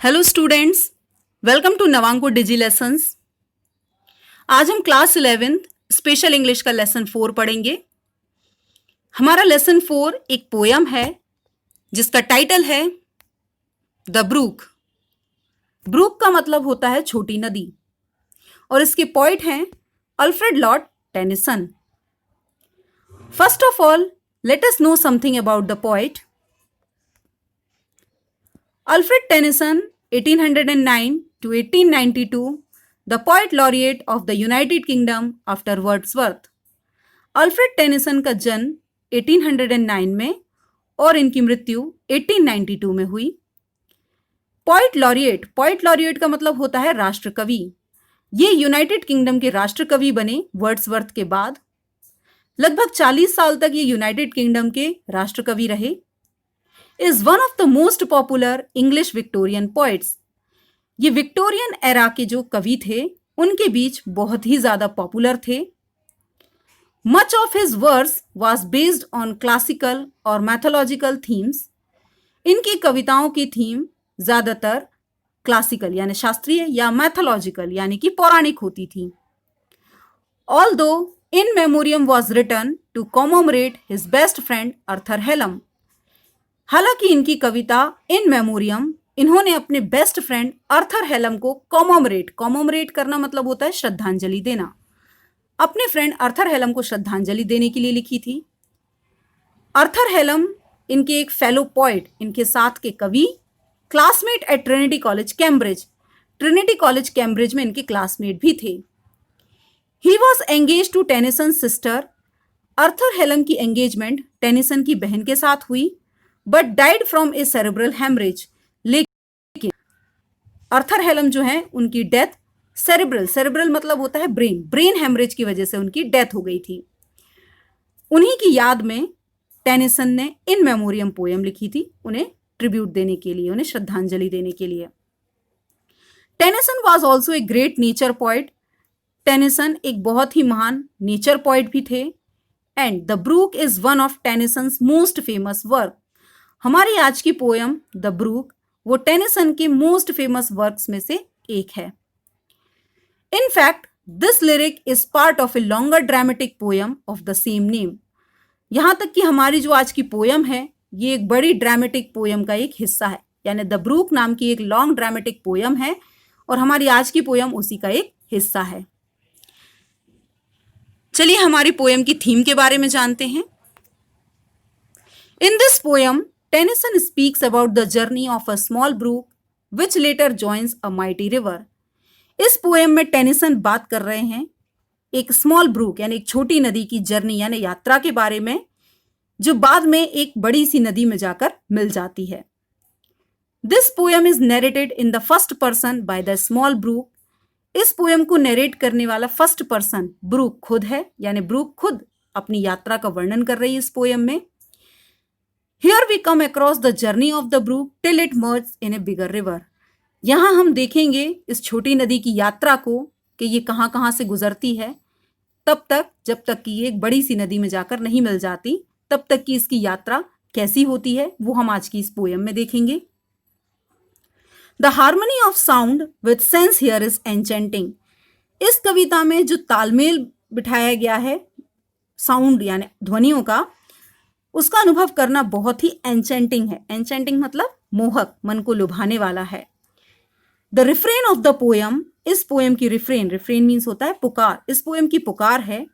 Hello students, welcome to Navankur digi lessons. आज हम class 11th special English का lesson 4 पढ़ेंगे। हमारा लेसन 4 एक पोयम है जिसका टाइटल है द ब्रूक। ब्रूक का मतलब होता है छोटी नदी और इसके पोइट हैं Alfred Lord Tennyson. First of all, let us know something about the poet. Alfred Tennyson, 1809 to 1892, the poet laureate of the United Kingdom after Wordsworth. Alfred Tennyson का जन्म 1809 में और इनकी मृत्यु 1892 में हुई। पोइट लॉरिएट का मतलब होता है राष्ट्रकवि। ये यूनाइटेड किंगडम के राष्ट्रकवि बने वर्ड्सवर्थ के बाद। लगभग 40 साल तक ये यूनाइटेड किंगडम के राष्ट्रकवि रहे। is one of the most popular English Victorian poets. ये विक्टोरियन एरा के जो कवि थे उनके बीच बहुत ही ज्यादा पॉपुलर थे। Much of his verse was based on classical और mythological themes. इनकी कविताओं की थीम ज्यादातर क्लासिकल यानी शास्त्रीय या मैथोलॉजिकल यानी कि पौराणिक होती थी। Although in memoriam was written to commemorate his best friend Arthur Hallam. हालांकि इनकी कविता इन मेमोरियम इन्होंने अपने बेस्ट फ्रेंड अर्थर हेलम को कॉमोमरेट करना मतलब होता है श्रद्धांजलि देना। अपने फ्रेंड अर्थर हेलम को श्रद्धांजलि देने के लिए लिखी थी। अर्थर हेलम इनके एक फेलो पोइट, इनके साथ के कवि, classmate at Trinity College Cambridge में इनके क्लासमेट भी थे। He was engaged to Tennyson sister. Arthur Hallam की एंगेजमेंट टेनिसन की बहन के साथ हुई but died from a cerebral haemorrhage. लेकिन अर्थर हेलम जो है उनकी डेथ सेरेब्रल मतलब होता है ब्रेन हेमरेज की वजह से उनकी डेथ हो गई थी। उन्हीं की याद में टेनिसन ने इन मेमोरियम पोयम लिखी थी, उन्हें ट्रिब्यूट देने के लिए, उन्हें श्रद्धांजलि देने के लिए। Tennyson was also a great nature poet. Tennyson एक बहुत ही महान नेचर पोइट भी थे। And the brook is one of Tennyson's most famous work. हमारी आज की पोयम द ब्रूक वो टेनिसन के मोस्ट फेमस वर्क्स में से एक है। In fact this lyric is part of a longer dramatic poem of the same name. यहां तक कि हमारी जो आज की पोयम है ये एक बड़ी ड्रामेटिक पोयम का एक हिस्सा है, यानी द ब्रूक नाम की एक लॉन्ग ड्रामेटिक पोयम है और हमारी आज की पोयम उसी का एक हिस्सा है। चलिए हमारी पोयम की थीम के बारे में जानते हैं। In this poem Tennyson speaks about the journey of a small brook which later joins a mighty river. इस पोएम में टेनिसन बात कर रहे हैं एक स्मॉल ब्रूक यानी एक छोटी नदी की जर्नी यानी यात्रा के बारे में, जो बाद में एक बड़ी सी नदी में जाकर मिल जाती है। This poem is narrated in the first person by the small brook. इस पोएम को नरेट करने वाला फर्स्ट पर्सन ब्रूक खुद है, यानी ब्रूक खुद अपनी यात्रा का वर्णन कर रही है इस पोएम में। Here we come across the journey of the brook till it merges in a bigger river. यहाँ हम देखेंगे इस छोटी नदी की यात्रा को कि ये कहाँ कहाँ से गुजरती है, तब तक जब तक कि ये एक बड़ी सी नदी में जाकर नहीं मिल जाती, तब तक कि इसकी यात्रा कैसी होती है वो हम आज की इस पोयम में देखेंगे। The harmony of sound with sense here is enchanting. इस कविता में जो तालमेल बिठाया गया है साउंड यानी ध्वनियों का, उसका अनुभव करना बहुत ही एन्चेंटिंग है। एन्चेंटिंग मतलब मोहक, मन को लुभाने वाला है। The refrain of the poem, इस पोयम की रिफ्रेन मीन्स होता है पुकार। इस पोयम की पुकार है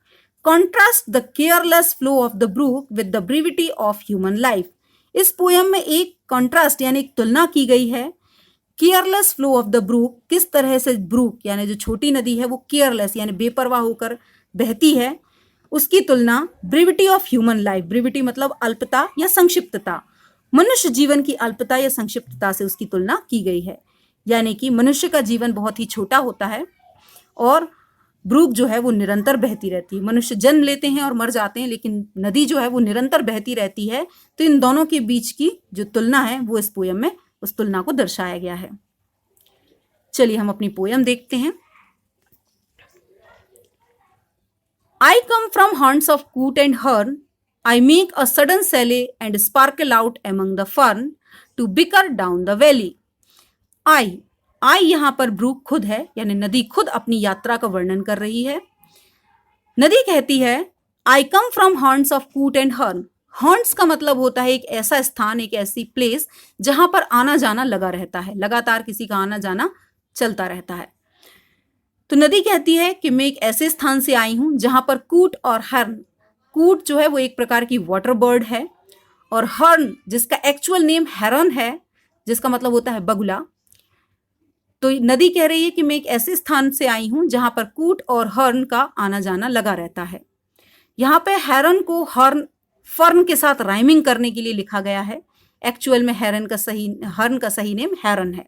contrast the careless flow of the brook with the brevity of human life. इस पोयम में एक कॉन्ट्रास्ट यानी एक तुलना की गई है careless flow of the brook, किस तरह से ब्रूक यानी जो छोटी नदी है वो केयरलेस यानी बेपरवाह होकर बहती है, उसकी तुलना ब्रीविटी ऑफ ह्यूमन लाइफ, ब्रीविटी मतलब अल्पता या संक्षिप्तता, मनुष्य जीवन की अल्पता या संक्षिप्तता से उसकी तुलना की गई है। यानी कि मनुष्य का जीवन बहुत ही छोटा होता है और ब्रूक जो है वो निरंतर बहती रहती है। मनुष्य जन्म लेते हैं और मर जाते हैं, लेकिन नदी जो है वो निरंतर बहती रहती है। तो इन दोनों के बीच की जो तुलना है वो इस पोयम में उस तुलना को दर्शाया गया है। चलिए हम अपनी पोयम देखते हैं। I come from haunts of coot and hern. I make a sudden sally and sparkle out among the fern to bicker down the valley. आई आई यहाँ पर ब्रूक खुद है, यानी नदी खुद अपनी यात्रा का वर्णन कर रही है। नदी कहती है आई कम फ्रॉम हॉर्न्स ऑफ कूट एंड हर्न। हॉर्न्स का मतलब होता है एक ऐसा स्थान, एक ऐसी प्लेस जहां पर आना जाना लगा रहता है, लगातार किसी का आना जाना चलता रहता है। तो नदी कहती है कि मैं एक ऐसे स्थान से आई हूं जहां पर कूट और हर्न, कूट जो है वो एक प्रकार की वाटर बर्ड है, और हर्न जिसका एक्चुअल नेम हेरन है, जिसका मतलब होता है बगुला। तो नदी कह रही है कि मैं एक ऐसे स्थान से आई हूं जहां पर कूट और हर्न का आना जाना लगा रहता है। यहाँ पे हेरन को हर्न फर्न के साथ राइमिंग करने के लिए लिखा गया है। एक्चुअल में हर्न का सही नेम हेरन है।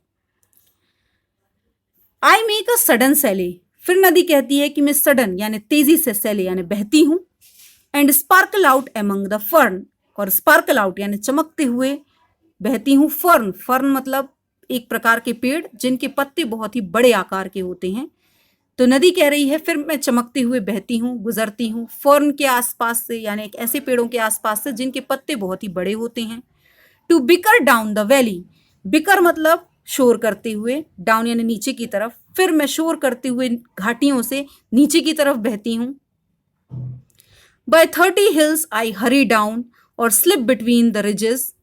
I make a sudden sally. फिर नदी कहती है कि मैं सडन यानी तेजी से सैले यानी बहती हूं। And sparkle out among the fern, और स्पार्कल आउट यानी चमकते हुए बहती हूं। फर्न, फर्न मतलब एक प्रकार के पेड़ जिनके पत्ते बहुत ही बड़े आकार के होते हैं। तो नदी कह रही है फिर मैं चमकते हुए बहती हूँ, गुजरती हूँ फर्न के आसपास से, यानी एक ऐसे पेड़ों के आसपास से जिनके पत्ते बहुत ही बड़े होते हैं। To bicker down the valley, bicker मतलब शोर करते हुए, डाउन यानी नीचे की तरफ, फिर मैं शोर करते हुए घाटियों से नीचे की तरफ बहती हूँ। By 30 hills I hurry down और slip between the ridges.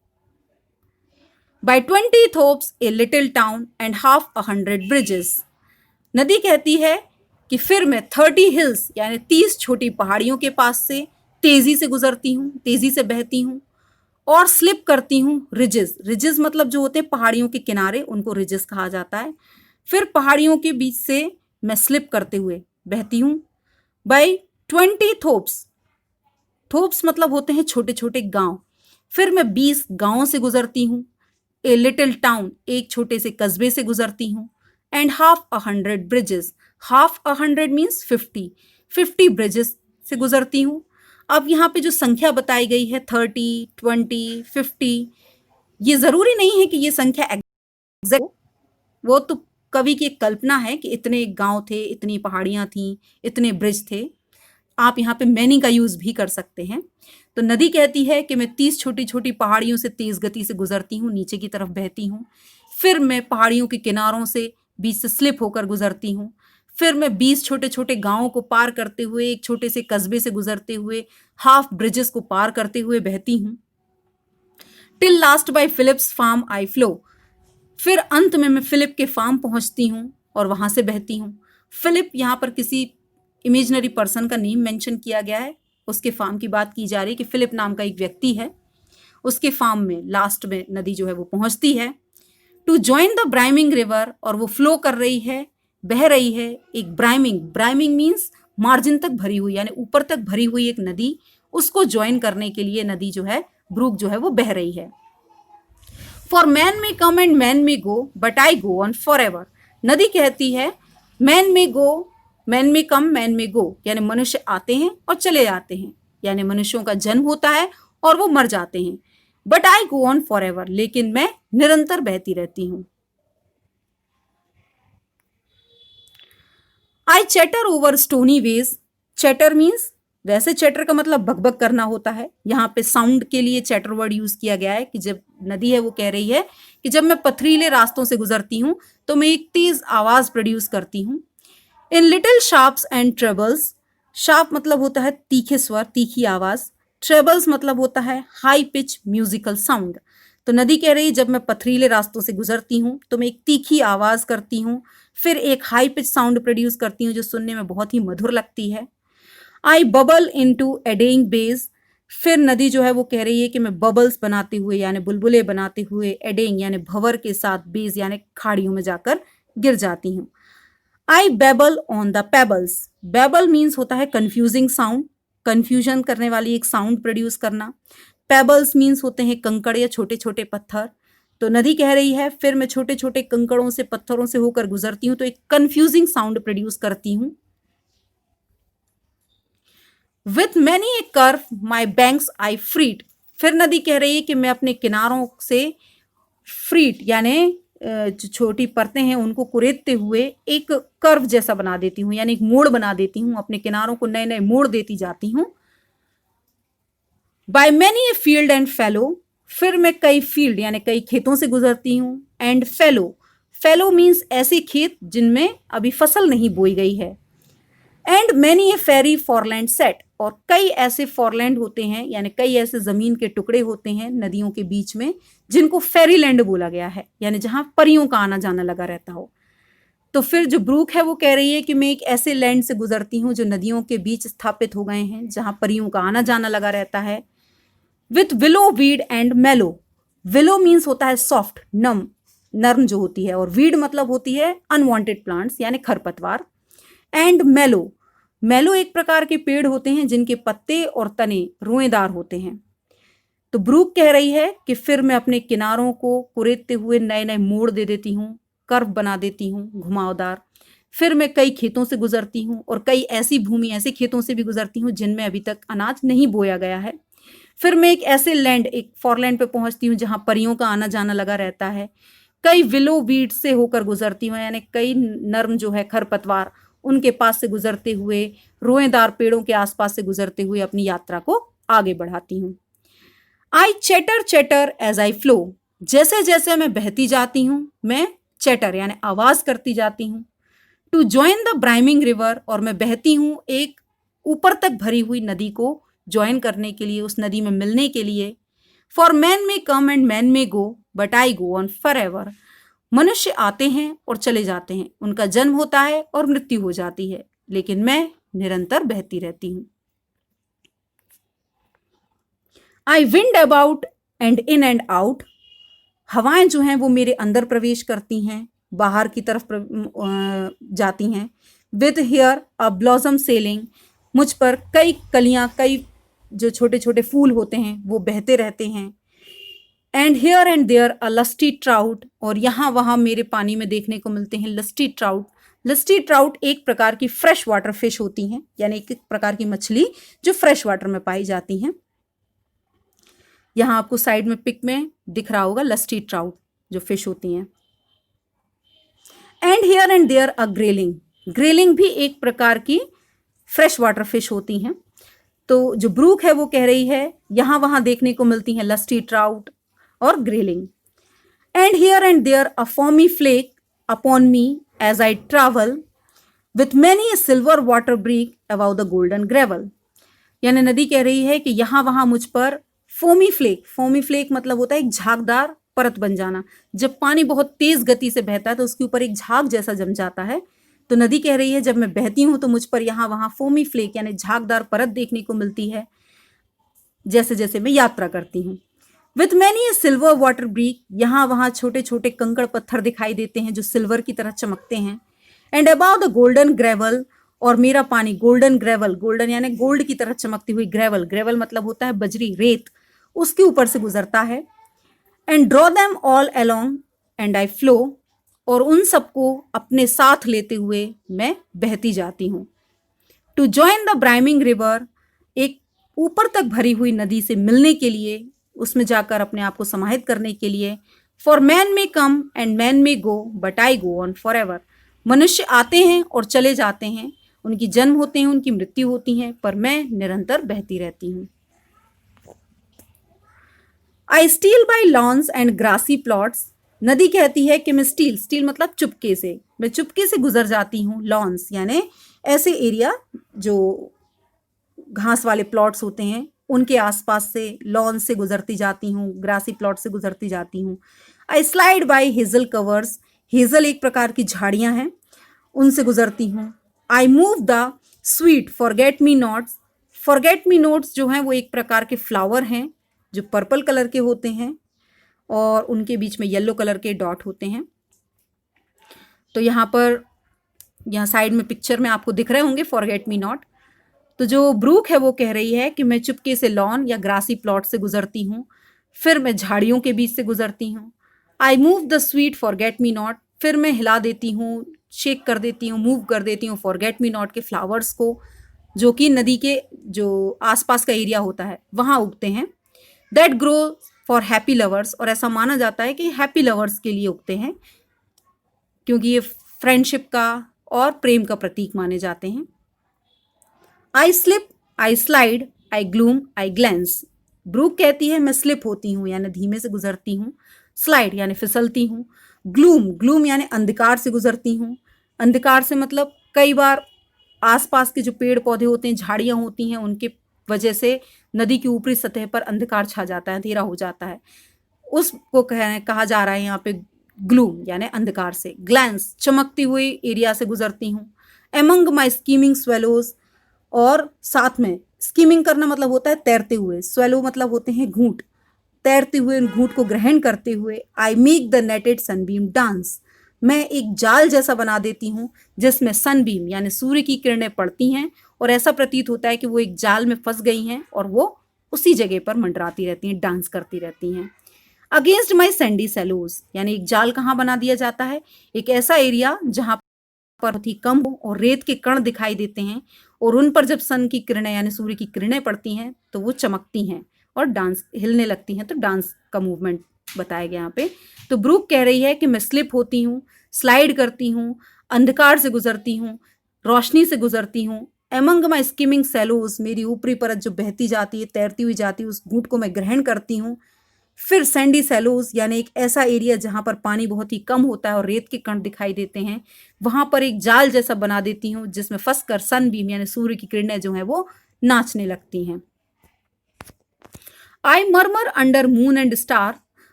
By 20 thorpes a little town and half 100 bridges. नदी कहती है कि फिर मैं 30 हिल्स यानी 30 छोटी पहाड़ियों के पास से तेजी से गुजरती हूँ, तेजी से बहती हूँ, और स्लिप करती हूँ रिजेस। रिजेस मतलब जो होते हैं पहाड़ियों के किनारे, उनको रिजेस कहा जाता है। फिर पहाड़ियों के बीच से मैं स्लिप करते हुए बहती हूँ। बाय 20 थोप्स, थोप्स मतलब होते हैं छोटे छोटे गांव। फिर मैं 20 गांवों से गुजरती हूँ। ए लिटिल टाउन, एक छोटे से कस्बे से गुजरती हूँ। And half 100 bridges, half 100 means 50 bridges से गुजरती हूँ। अब यहाँ पे जो संख्या बताई गई है 30, 20, 50, ये जरूरी नहीं है कि ये संख्या एग्जैक्ट, वो तो कवि की एक कल्पना है कि इतने गांव थे, इतनी पहाड़ियां थी, इतने ब्रिज थे। आप यहाँ पे मैनी का यूज भी कर सकते हैं। तो नदी कहती है कि मैं 30 छोटी छोटी पहाड़ियों से तेज गति से गुजरती हूँ, नीचे की तरफ बहती हूँ। फिर मैं पहाड़ियों के किनारों से बीच से स्लिप होकर गुजरती हूँ। फिर मैं 20 छोटे छोटे गांवों को पार करते हुए, एक छोटे से कस्बे से गुजरते हुए, हाफ ब्रिजेस को पार करते हुए बहती हूँ। Till last by Philip's farm I flow, फिर अंत में मैं फिलिप के फार्म पहुंचती हूँ और वहां से बहती हूँ। फिलिप यहाँ पर किसी इमेजिनरी पर्सन का नेम मेंशन किया गया है, उसके फार्म की बात की जा रही है कि फिलिप नाम का एक व्यक्ति है, उसके फार्म में लास्ट में नदी जो है वो पहुंचती है। टू ज्वाइन द ब्राइमिंग रिवर, और वो फ्लो कर रही है, बह रही है एक ब्राइमिंग, ब्राइमिंग मीन्स मार्जिन तक भरी हुई यानी ऊपर तक भरी हुई एक नदी, उसको ज्वाइन करने के लिए नदी जो है, ब्रूक जो है वो बह रही है। फॉर मैन में कम एंड मैन में go but I go on for ever. नदी कहती है मैन में गो, मैन में कम मैन में गो, यानी मनुष्य आते हैं और चले जाते हैं, यानी मनुष्यों का जन्म होता है और वो मर जाते हैं। But I go on for ever, लेकिन मैं निरंतर बहती रहती हूं। I chatter over stony ways, chatter means, वैसे चैटर का मतलब बकबक करना होता है, यहाँ पे साउंड के लिए चैटर वर्ड यूज किया गया है कि जब नदी है वो कह रही है कि जब मैं पथरीले रास्तों से गुजरती हूँ तो मैं एक तेज आवाज प्रोड्यूस करती हूँ। In little sharps and trebles, sharp मतलब होता है तीखे स्वर, तीखी आवाज, ट्रेबल्स मतलब होता है हाई पिच म्यूजिकल साउंड। तो नदी कह रही है जब मैं पथरीले रास्तों से गुजरती हूँ तो मैं एक तीखी आवाज करती हूँ, फिर एक हाई पिच साउंड प्रोड्यूस करती हूँ जो सुनने में बहुत ही मधुर लगती है। आई बबल इन टू एडेइंग बेज, फिर नदी जो है वो कह रही है कि मैं बबल्स बनाते हुए यानी बुलबुले बनाते हुए, एडेइंग यानी भंवर के साथ, बेज यानी खाड़ियों में जाकर गिर जाती हूँ। I babble on the pebbles, babble means होता है कंफ्यूजिंग साउंड, कंफ्यूजन करने वाली एक साउंड प्रोड्यूस करना। पेबल्स मीन्स होते हैं कंकड़ या छोटे छोटे पत्थर। तो नदी कह रही है फिर मैं छोटे छोटे कंकड़ों से, पत्थरों से होकर गुजरती हूँ तो एक कंफ्यूजिंग साउंड प्रोड्यूस करती हूँ। With many a curve my banks I fret, फिर नदी कह रही है कि मैं अपने किनारों से फ्रीट यानी जो छोटी परतें हैं उनको कुरेदते हुए एक कर्व जैसा बना देती हूँ, यानी एक मोड़ बना देती हूँ, अपने किनारों को नए नए मोड़ देती जाती हूँ। By many a field and fellow, फिर मैं कई फील्ड यानी कई खेतों से गुजरती हूँ। एंड फेलो, फैलो मीन्स ऐसे खेत जिनमें अभी फसल नहीं बोई गई है। And many a fairy foreland set, और कई ऐसे फॉरलैंड होते हैं, यानी कई ऐसे जमीन के टुकड़े होते हैं नदियों के बीच में, जिनको फेरीलैंड बोला गया है, यानी जहां परियों का आना जाना लगा रहता हो। तो फिर जो ब्रूक है वो कह रही है कि मैं एक ऐसे लैंड से गुजरती हूँ जो नदियों के बीच स्थापित हो गए हैं, जहां परियों का आना जाना लगा रहता है। विथ विलो वीड एंड मेलो, विलो मीन्स होता है सॉफ्ट, नर्म जो होती है, और वीड मतलब होती है अनवांटेड प्लांट्स यानी खरपतवार। एंड मेलो, मेलो एक प्रकार के पेड़ होते हैं जिनके पत्ते और तने रोएदार होते हैं। तो ब्रूक कह रही है कि फिर मैं अपने किनारों को कुरेदते हुए नए नए मोड़ दे देती हूँ, कर्व बना देती हूँ घुमावदार। फिर मैं कई खेतों से गुजरती हूँ और कई ऐसी भूमि, ऐसे खेतों से भी गुजरती हूँ जिनमें अभी तक अनाज नहीं बोया गया है। फिर मैं एक ऐसे लैंड, एक फॉरलैंड पे पहुंचती हूँ जहां परियों का आना जाना लगा रहता है। कई विलो वीड से होकर गुजरती हूँ, यानी कई नर्म जो है खरपतवार, उनके पास से गुजरते हुए, रोएदार पेड़ों के आसपास से गुजरते हुए अपनी यात्रा को आगे बढ़ाती हूँ। I chatter chatter as I flow, जैसे जैसे मैं बहती जाती हूँ मैं चैटर यानी आवाज करती जाती हूँ। टू ज्वाइन द ब्राइमिंग रिवर, और मैं बहती हूँ एक ऊपर तक भरी हुई नदी को ज्वाइन करने के लिए, उस नदी में मिलने के लिए। फॉर मैन में कम एंड मैन में go but I go on for ever, मनुष्य आते हैं और चले जाते हैं, उनका जन्म होता है और मृत्यु हो जाती है, लेकिन मैं निरंतर बहती रहती हूँ। I wind about and in and out, हवाएं जो हैं वो मेरे अंदर प्रवेश करती हैं, बाहर की तरफ जाती हैं। With here a blossom selling, मुझ पर कई कलियां, कई जो छोटे छोटे फूल होते हैं वो बहते रहते हैं। And here and there a lusty trout, और यहाँ वहाँ मेरे पानी में देखने को मिलते हैं लस्टी ट्राउट। लस्टी ट्राउट एक प्रकार की फ्रेश वाटर फिश होती हैं, यानी एक प्रकार की मछली जो फ्रेश वाटर में पाई जाती हैं। यहाँ आपको साइड में पिक में दिख रहा होगा लस्टी ट्राउट जो फिश होती हैं। And here and there a grayling, grayling भी एक प्रकार की फ्रेश वाटर फिश होती हैं। तो जो ब्रूक है वो कह रही है यहाँ वहाँ देखने को मिलती हैं लस्टी ट्राउट और grayling. And here and there a foamy flake upon me as I travel with many a silver water break about the golden gravel, यानी नदी कह रही है कि यहाँ वहाँ मुझ पर फोमी फ्लेक, फोमी फ्लेक मतलब होता है एक झागदार परत बन जाना। जब पानी बहुत तेज गति से बहता है तो उसके ऊपर एक झाग जैसा जम जाता है। तो नदी कह रही है जब मैं बहती हूं तो मुझ पर यहाँ वहाँ फोमी फ्लेक यानी झागदार परत देखने को मिलती है जैसे जैसे मैं यात्रा करती हूँ। With many a silver water break, यहाँ वहाँ छोटे छोटे कंकड़ पत्थर दिखाई देते हैं जो सिल्वर की तरह चमकते हैं। And about the golden gravel, और मेरा पानी गोल्डन ग्रेवल, गोल्डन यानी गोल्ड की तरह चमकती हुई ग्रेवल, ग्रेवल मतलब होता है बजरी, रेत, उसके ऊपर से गुजरता है। And draw them all along and I flow, और उन सबको अपने साथ लेते हुए मैं बहती जाती हूँ। टू ज्वाइन द ब्राइमिंग रिवर, एक ऊपर तक भरी हुई नदी से मिलने के लिए, उसमें जाकर अपने आप को समाहित करने के लिए। फॉर मैन में कम एंड मैन में go but I go on for ever, मनुष्य आते हैं और चले जाते हैं, उनकी जन्म होते हैं, उनकी मृत्यु होती है, पर मैं निरंतर बहती रहती हूँ। I steal by lawns and grassy plots, नदी कहती है कि मैं स्टील, स्टील मतलब चुपके से, मैं चुपके से गुजर जाती हूँ। लॉन्स यानी ऐसे एरिया जो घास वाले प्लॉट्स होते हैं उनके आसपास से, लॉन से गुजरती जाती हूँ, ग्रासी प्लॉट से गुजरती जाती हूँ। I slide by hazel covers, hazel एक प्रकार की झाड़ियाँ हैं, उनसे गुजरती हूँ। I move the sweet forget me nots, forget me notes जो हैं वो एक प्रकार के फ्लावर हैं जो पर्पल कलर के होते हैं और उनके बीच में येलो कलर के डॉट होते हैं। तो यहाँ पर, यहाँ साइड में पिक्चर में आपको दिख रहे होंगे फॉरगेट मी नॉट। तो जो ब्रूक है वो कह रही है कि मैं चुपके से लॉन या ग्रासी प्लॉट से गुजरती हूँ, फिर मैं झाड़ियों के बीच से गुजरती हूँ। I move the sweet forget me not, फिर मैं हिला देती हूँ, शेक कर देती हूँ, मूव कर देती हूँ फॉरगेट मी नॉट के फ्लावर्स को, जो कि नदी के जो आसपास का एरिया होता है वहाँ उगते हैं। That grow for happy lovers, और ऐसा माना जाता है कि हैप्पी लवर्स के लिए उगते हैं क्योंकि ये फ्रेंडशिप का और प्रेम का प्रतीक माने जाते हैं। आई स्लिप, आई स्लाइड, आई ग्लूम, आई ग्लैंस, ब्रूक कहती है मैं स्लिप होती हूँ यानी धीमे से गुजरती हूँ, स्लाइड यानी फिसलती हूँ, ग्लूम, ग्लूम यानी अंधकार से गुजरती हूँ। अंधकार से मतलब कई बार आसपास के जो पेड़ पौधे होते हैं, झाड़ियाँ होती हैं, उनके वजह से नदी की ऊपरी सतह पर अंधकार छा जाता है, अंधेरा हो जाता है। उसको कहा जा रहा है यहाँ पे ग्लूम यानी अंधकार से। ग्लैंस, चमकती हुई एरिया से गुजरती हूँ। एमंग माई स्कीमिंग स्वेलोज, और साथ में स्कीमिंग करना मतलब होता है तैरते हुए, स्वेलो मतलब होते हैं घूंट, तैरते हुए उन घूंट को ग्रहण करते हुए। I make the netted sunbeam dance, मैं एक जाल जैसा बना देती हूँ जिसमें सनबीम यानी सूर्य की किरणें पड़ती हैं और ऐसा प्रतीत होता है कि वो एक जाल में फंस गई हैं और वो उसी जगह पर मंडराती रहती हैं, डांस करती रहती हैं। अगेंस्ट माई सैंडी सेलोज, यानी एक जाल कहाँ बना दिया जाता है, एक ऐसा एरिया जहाँ पर बहुत ही कम हो और रेत के कण दिखाई देते हैं और उन पर जब सन की किरणें यानी सूर्य की किरणें पड़ती हैं तो वो चमकती हैं और डांस हिलने लगती हैं, तो डांस का मूवमेंट बताया गया यहाँ पे। तो ब्रूक कह रही है कि मैं स्लिप होती हूँ, स्लाइड करती हूँ, अंधकार से गुजरती हूँ, रोशनी से गुजरती हूँ। एमंग माई स्किमिंग सेलोज, मेरी ऊपरी परत जो बहती जाती है, तैरती हुई जाती है, उस घूंट को मैं ग्रहण करती हूँ। फिर सैंडी सैलोज यानी एक ऐसा एरिया जहां पर पानी बहुत ही कम होता है और रेत के कण दिखाई देते हैं, वहां पर एक जाल जैसा बना देती हूँ जिसमें फंसकर सनबीम यानी सूर्य की किरणें जो हैं वो नाचने लगती हैं। आई मरमर अंडर मून एंड स्टार,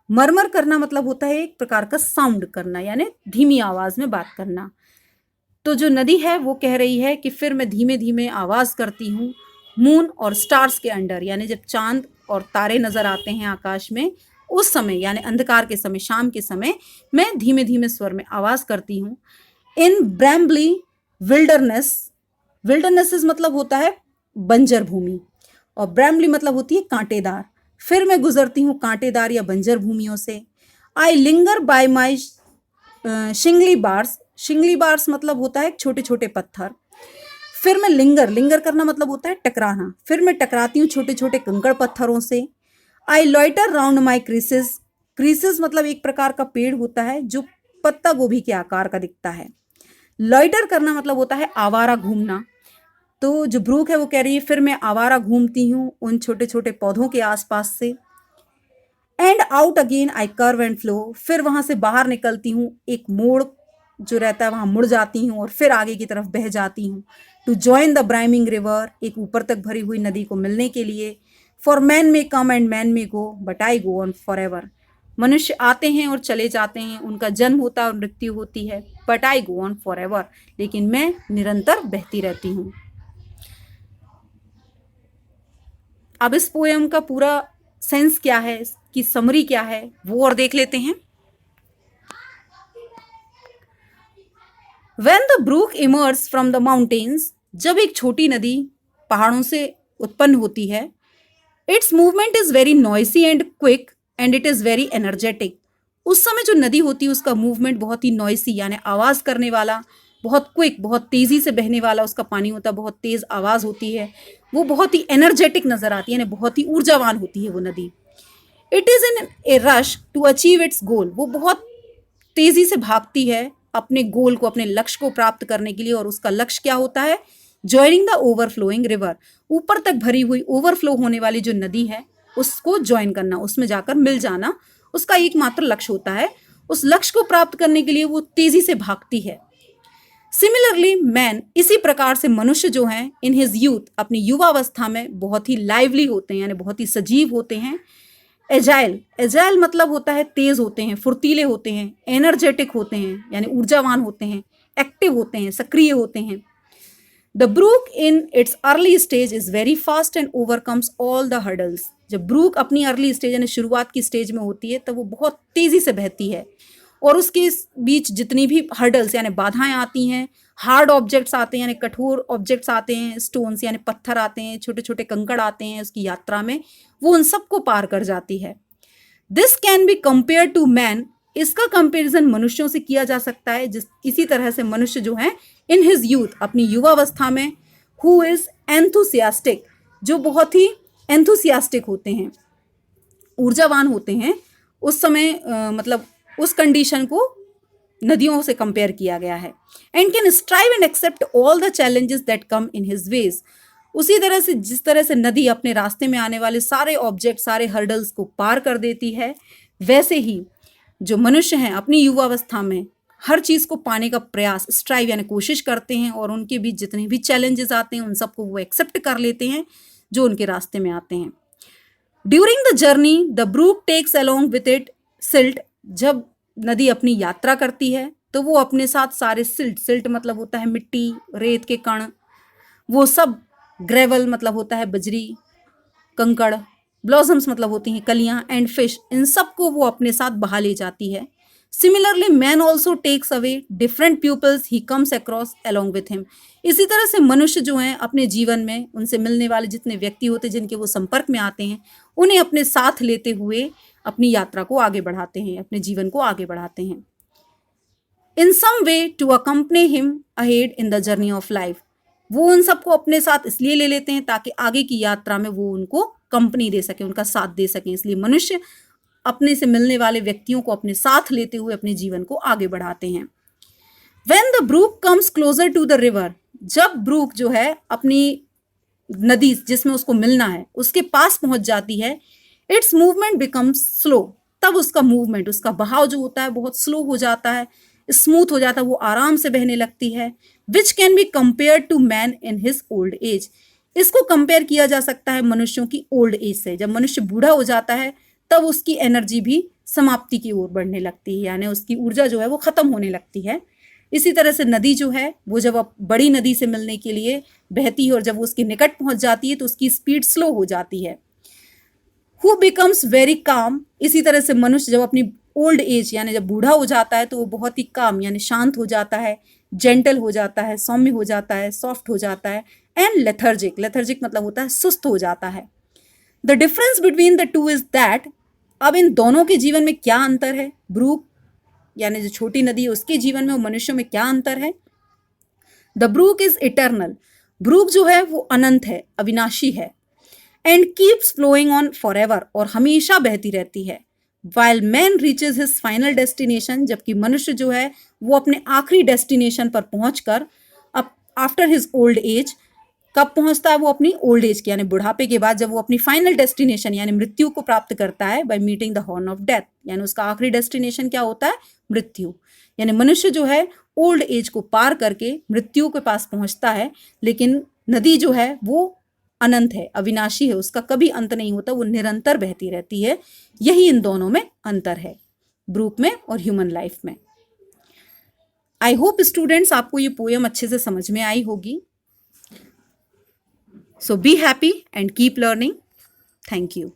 मरमर करना मतलब होता है एक प्रकार का साउंड करना यानी धीमी आवाज में बात करना। तो जो नदी है वो कह रही है कि फिर मैं धीमे धीमे आवाज करती हूँ मून और स्टार्स के अंडर, यानी जब चांद और तारे नजर आते हैं आकाश में उस समय यानी अंधकार के समय, शाम के समय, मैं धीमे धीमे स्वर में आवाज करती हूँ। इन ब्रैम्बली विल्डरनेस, विल्डरनेसेस मतलब होता है बंजर भूमि और ब्रैम्बली मतलब होती है कांटेदार। फिर मैं गुजरती हूँ कांटेदार या बंजर भूमियों से। I linger by my shingly bars, shingly bars मतलब होता है छोटे छोटे पत्थर। फिर मैं लिंगर, लिंगर करना मतलब होता है टकराना, फिर मैं टकराती हूँ छोटे छोटे कंकड़ पत्थरों से। आई loiter round my creases, creases मतलब एक प्रकार का पेड़ होता है जो पत्ता गोभी के आकार का दिखता है। लॉइटर करना मतलब होता है आवारा घूमना। तो जो ब्रूक है वो कह रही है फिर मैं आवारा घूमती हूँ उन छोटे छोटे पौधों के आसपास से। And out again I curve and flow, फिर वहां से बाहर निकलती हूँ, एक मोड़ जो रहता है वहां मुड़ जाती हूँ और फिर आगे की तरफ बह जाती हूँ। टू जॉइन द ब्राइमिंग रिवर, एक ऊपर तक भरी हुई नदी को मिलने के लिए। फॉर मैन में कम एंड मैन में go but I go on for ever, मनुष्य आते हैं और चले जाते हैं, उनका जन्म होता है और मृत्यु होती है, but I go on for ever, लेकिन मैं निरंतर बहती रहती हूँ। अब इस पोएम का पूरा सेंस क्या है, इसकी समरी क्या है, वो और देख लेते हैं। When the brook emerges from the mountains, जब एक छोटी नदी पहाड़ों से उत्पन्न होती है, its movement is very noisy and quick and it is very energetic. उस समय जो नदी होती है उसका मूवमेंट बहुत ही नॉइसी यानी आवाज करने वाला, बहुत क्विक, बहुत तेजी से बहने वाला उसका पानी होता है, बहुत तेज आवाज होती है, वो बहुत ही एनर्जेटिक नजर आती है यानी बहुत ही ऊर्जावान होती है वो नदी। It is in a rush to achieve its goal, वो बहुत तेजी से भागती है अपने गोल को, अपने लक्ष्य को प्राप्त करने के लिए, और उसका लक्ष्य क्या होता है, ज्वाइनिंग द ओवरफ्लोइंग रिवर, ऊपर तक भरी हुई ओवरफ्लो होने वाली जो नदी है उसको ज्वाइन करना, उसमें जाकर मिल जाना उसका एकमात्र लक्ष्य होता है। उस लक्ष्य को प्राप्त करने के लिए वो तेजी से भागती है। सिमिलरली मैन, इसी प्रकार से मनुष्य जो हैं इन हिज यूथ, अपनी युवावस्था में बहुत ही लाइवली होते हैं यानी बहुत ही सजीव होते हैं। एजाइल, एजाइल मतलब होता है तेज होते हैं, फुर्तीले होते हैं, एनर्जेटिक होते हैं यानी ऊर्जावान होते हैं, एक्टिव होते हैं, सक्रिय होते हैं। The brook in its early stage is very fast and overcomes all the hurdles, जब ब्रूक अपनी अर्ली स्टेज यानी शुरुआत की स्टेज में होती है तब वो बहुत तेजी से बहती है और उसके बीच जितनी भी हर्डल्स यानी बाधाएं आती हैं, हार्ड ऑब्जेक्ट्स आते हैं यानी कठोर ऑब्जेक्ट्स आते हैं, स्टोन्स यानी पत्थर आते हैं, छोटे छोटे कंकड़ आते हैं उसकी यात्रा में, वो उन सबको पार कर जाती है। This can be compare to man, इसका कंपेरिजन मनुष्यों से किया जा सकता है, जिस इसी तरह से मनुष्य जो है इन हिज यूथ, अपनी युवावस्था में, हु इज एंथुसियास्टिक, जो बहुत ही एंथुसियास्टिक होते हैं, ऊर्जावान होते हैं, उस समय मतलब उस कंडीशन को नदियों से कंपेयर किया गया है। And can strive and accept all the challenges that come in his ways, उसी तरह से जिस तरह से नदी अपने रास्ते में आने वाले सारे ऑब्जेक्ट, सारे हर्डल्स को पार कर देती है, वैसे ही जो मनुष्य हैं अपनी युवावस्था में हर चीज़ को पाने का प्रयास, स्ट्राइव यानी कोशिश करते हैं, और उनके बीच जितने भी चैलेंजेस आते हैं उन सबको वो एक्सेप्ट कर लेते हैं जो उनके रास्ते में आते हैं। During the journey the brook takes along with it silt. जब नदी अपनी यात्रा करती है तो वो अपने साथ सारे सिल्ट मतलब होता है मिट्टी, रेत के कण, वो सब, ग्रेवल मतलब होता है बजरी, कंकड़, ब्लॉसम्स मतलब होती हैं कलियां, एंड फिश, इन सबको वो अपने साथ बहा ले जाती है। Similarly man also takes away different peoples he comes across along with him. इसी तरह से मनुष्य जो हैं अपने जीवन में उनसे मिलने वाले जितने व्यक्ति होते हैं जिनके वो संपर्क में आते हैं उन्हें अपने साथ लेते हुए अपनी यात्रा को आगे बढ़ाते हैं, अपने जीवन को आगे बढ़ाते हैं। In some way to accompany him ahead in the journey of life. वो उन सबको अपने साथ इसलिए ले लेते हैं ताकि आगे की यात्रा में वो उनको कंपनी दे सके, उनका साथ दे सके। इसलिए मनुष्य अपने से मिलने वाले व्यक्तियों को अपने साथ लेते हुए अपने जीवन को आगे बढ़ाते हैं। When the brook comes closer to the river, जब ब्रूक जो है अपनी नदी जिसमें उसको मिलना है उसके पास पहुंच जाती है, इट्स मूवमेंट बिकम्स स्लो। तब उसका मूवमेंट, उसका बहाव जो होता है बहुत स्लो हो जाता है, स्मूथ हो जाता है, वो आराम से बहने लगती है। Which can be compare to man in his old age. इसको कंपेयर किया जा सकता है मनुष्यों की ओल्ड एज से। जब मनुष्य बूढ़ा हो जाता है तब उसकी एनर्जी भी समाप्ति की ओर बढ़ने लगती है, यानी उसकी ऊर्जा जो है वो खत्म होने लगती है। इसी तरह से नदी जो है वो जब बड़ी नदी से मिलने के लिए बहती है और जब वो उसके निकट पहुंच जाती है तो उसकी स्पीड स्लो हो जाती है। Who becomes very calm. इसी तरह से मनुष्य जब अपनी ओल्ड एज यानी जब बूढ़ा हो जाता है तो वो बहुत ही काम यानी शांत हो जाता है, जेंटल हो जाता है, सौम्य हो जाता है, सॉफ्ट हो जाता है, एंड लेथर्जिक, लेथर्जिक मतलब होता है सुस्त हो जाता है। The difference between the two is that. अब इन दोनों के जीवन में क्या अंतर है, ब्रूक यानी जो छोटी नदी है उसके जीवन में और मनुष्यों में क्या अंतर है। The brook is eternal. Brook जो है वो अनंत है, अविनाशी है। And keeps flowing on for ever, और हमेशा बहती रहती है। While man reaches his final destination, जबकि मनुष्य जो है वो अपने आखिरी डेस्टिनेशन पर पहुंचकर अब आफ्टर हिज ओल्ड एज, कब पहुंचता है वो अपनी ओल्ड एज के यानी बुढ़ापे के बाद, जब वो अपनी फाइनल डेस्टिनेशन यानी मृत्यु को प्राप्त करता है by meeting the horn of death, यानी उसका आखिरी डेस्टिनेशन क्या होता है, मृत्यु। यानी मनुष्य जो है ओल्ड एज को पार करके मृत्यु के पास पहुंचता है, लेकिन नदी जो है वो अनंत है, अविनाशी है, उसका कभी अंत नहीं होता, वो निरंतर बहती रहती है। यही इन दोनों में अंतर है, ब्रूक में और ह्यूमन लाइफ में। आई होप स्टूडेंट्स आपको ये पोयम अच्छे से समझ में आई होगी। So be happy and keep learning. Thank you.